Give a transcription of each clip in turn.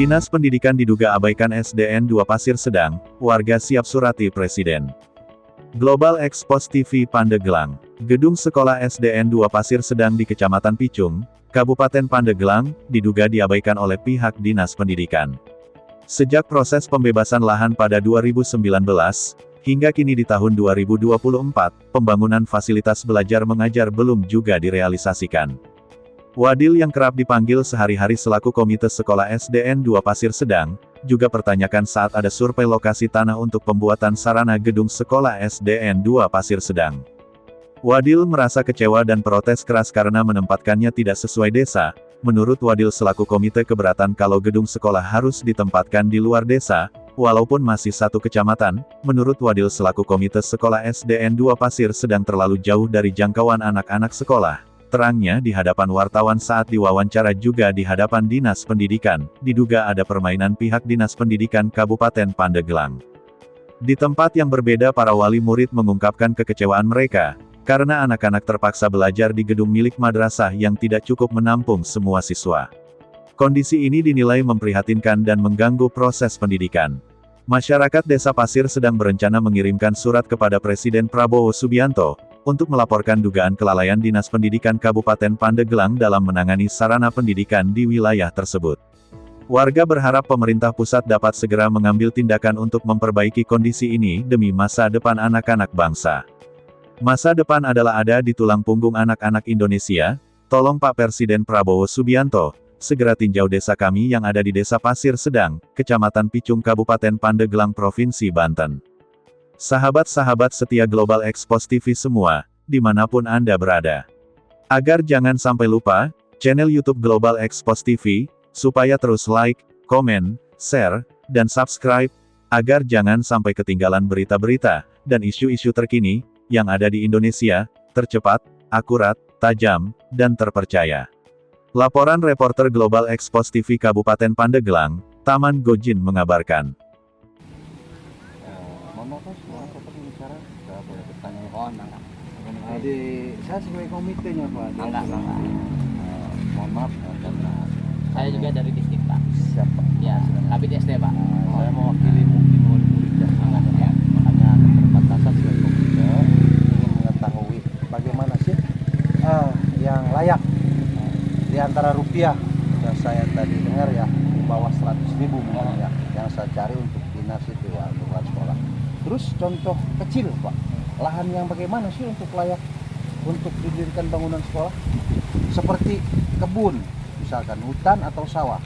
Dinas Pendidikan diduga abaikan SDN 2 Pasir Sedang, warga siap surati Presiden. Global Expos TV Pandeglang. Gedung sekolah SDN 2 Pasir Sedang di Kecamatan Picung, Kabupaten Pandeglang, diduga diabaikan oleh pihak Dinas Pendidikan. Sejak proses pembebasan lahan pada 2019, hingga kini di tahun 2024, pembangunan fasilitas belajar mengajar belum juga direalisasikan. Wadil yang kerap dipanggil sehari-hari selaku Komite Sekolah SDN 2 Pasir Sedang, juga pertanyakan saat ada survei lokasi tanah untuk pembuatan sarana gedung sekolah SDN 2 Pasir Sedang. Wadil merasa kecewa dan protes keras karena menempatkannya tidak sesuai desa. Menurut Wadil selaku komite keberatan kalau gedung sekolah harus ditempatkan di luar desa, walaupun masih satu kecamatan, menurut Wadil selaku komite sekolah SDN 2 Pasir Sedang terlalu jauh dari jangkauan anak-anak sekolah. Terangnya di hadapan wartawan saat diwawancara juga di hadapan Dinas Pendidikan, diduga ada permainan pihak Dinas Pendidikan Kabupaten Pandeglang. Di tempat yang berbeda para wali murid mengungkapkan kekecewaan mereka, karena anak-anak terpaksa belajar di gedung milik madrasah yang tidak cukup menampung semua siswa. Kondisi ini dinilai memprihatinkan dan mengganggu proses pendidikan. Masyarakat Desa Pasir Sedang berencana mengirimkan surat kepada Presiden Prabowo Subianto, untuk melaporkan dugaan kelalaian Dinas Pendidikan Kabupaten Pandeglang dalam menangani sarana pendidikan di wilayah tersebut. Warga berharap pemerintah pusat dapat segera mengambil tindakan untuk memperbaiki kondisi ini demi masa depan anak-anak bangsa. Masa depan adalah ada di tulang punggung anak-anak Indonesia. Tolong Pak Presiden Prabowo Subianto, segera tinjau desa kami yang ada di Desa Pasir Sedang, Kecamatan Picung Kabupaten Pandeglang Provinsi Banten. Sahabat-sahabat setia Global Expos TV semua, dimanapun Anda berada. Agar jangan sampai lupa, channel YouTube Global Expos TV, supaya terus like, komen, share, dan subscribe, agar jangan sampai ketinggalan berita-berita, dan isu-isu terkini, yang ada di Indonesia, tercepat, akurat, tajam, dan terpercaya. Laporan reporter Global Expos TV Kabupaten Pandeglang, Taman Gojin mengabarkan. Saya sebagai komitenya Pak. Enggak. Mohon maaf karena Saya juga dari distrik Pak. siapa? Ya, tapi di SD Pak. Saya mewakili mungkin murid-murid dan anaknya. Makanya keterbatasan sebagai komite ingin mengetahui bagaimana sih yang layak di antara rupiah yang saya tadi dengar ya di bawah 100.000 mungkin ya yang saya cari untuk dinas itu ya untuk sekolah. Terus contoh kecil Pak, lahan yang bagaimana sih untuk layak untuk didirikan bangunan sekolah? Seperti kebun, misalkan hutan atau sawah.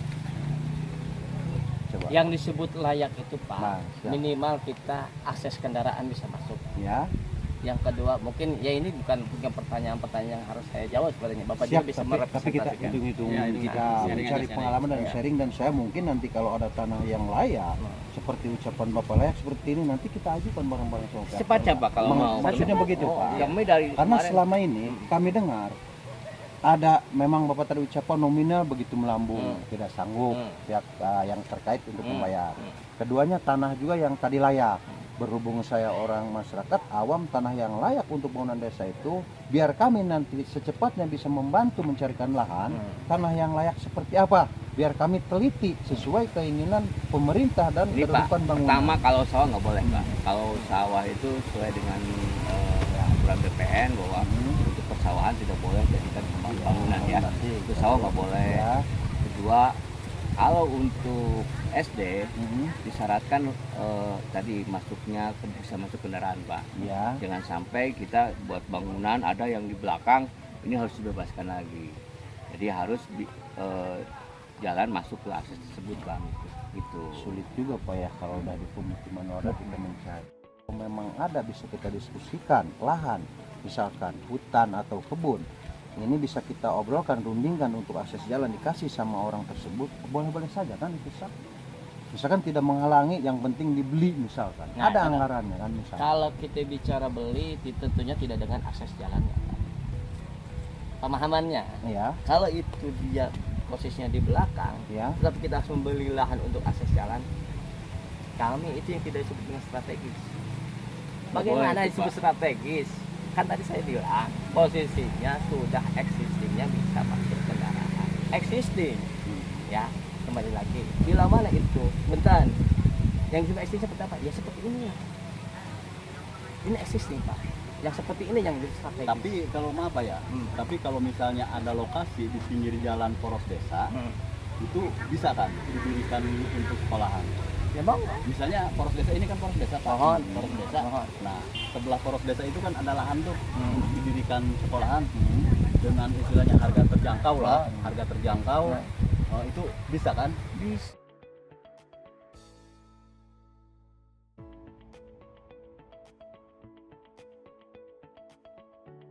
Coba. Yang disebut layak itu Pak, Nah, siap. minimal kita akses kendaraan bisa masuk. Ya, Yang kedua, mungkin ya ini bukan pertanyaan-pertanyaan yang harus saya jawab sebenarnya. Bapak siap, juga bisa tapi kita merepresentasikan. hitung-hitung Ya, ini kita sharing mencari aja, pengalaman dan Ya. sharing, dan saya mungkin nanti kalau ada tanah yang layak seperti ucapan Bapak layak seperti ini nanti kita ajukan barang-barang sama pihak Cepatnya Pak kalau mau. maksudnya begitu Pak. Kami dari Karena kemarin- selama ini kami dengar ada memang Bapak tadi ucapan nominal begitu melambung, tidak sanggup pihak yang terkait untuk membayar. Keduanya tanah juga yang tadi layak. Berhubung saya orang masyarakat awam, tanah yang layak untuk bangunan desa itu biar kami nanti secepatnya bisa membantu mencarikan lahan tanah yang layak seperti apa, biar kami teliti sesuai keinginan pemerintah dan Ini Pak, kedudukan bangunan. pertama kalau sawah nggak boleh Pak. Kalau sawah itu sesuai dengan aturan BPN bahwa untuk persawahan tidak boleh jadikan bangunan ya. Itu sawah nggak boleh. Ya. Kedua, kalau untuk SD disyaratkan tadi masuknya bisa masuk kendaraan Pak. Ya. Jangan sampai kita buat bangunan ada yang di belakang ini harus dibebaskan lagi. Jadi harus jalan masuk ke akses tersebut Pak. Itu Sulit juga Pak ya kalau udah di pemukiman warga kita mencari. Kalau memang ada bisa kita diskusikan lahan, misalkan hutan atau kebun. Ini bisa kita obrolkan, rundingkan untuk akses jalan dikasih sama orang tersebut, boleh-boleh saja kan itu sah. Misalkan tidak menghalangi, yang penting dibeli misalkan. Nah, ada anggarannya kan misalkan. kalau kita bicara beli tentunya tidak dengan akses jalannya Pak. Pemahamannya. Ya, Kalau itu dia posisinya di belakang, ya. tetapi kita harus membeli lahan untuk akses jalan. Kami itu yang tidak disebut dengan strategis. Bagaimana disebut strategis? Kan tadi saya bilang posisinya sudah existingnya bisa masuk kendaraan existing, ya. kembali lagi bila mana itu bentar yang juga eksis seperti apa ya seperti ini lah, ini eksis nih Pak, yang seperti ini yang strategis. Tapi kalau maaf Pak ya, tapi kalau misalnya ada lokasi di pinggir jalan poros desa, itu bisa kan didirikan untuk sekolahan? Ya bang, Misalnya poros desa ini kan poros desa Pak, Mohon. poros desa. Mohon. Nah, sebelah poros desa itu kan ada lahan tuh untuk didirikan sekolahan dengan istilahnya harga terjangkau lah, harga terjangkau. Itu bisa kan? bisa.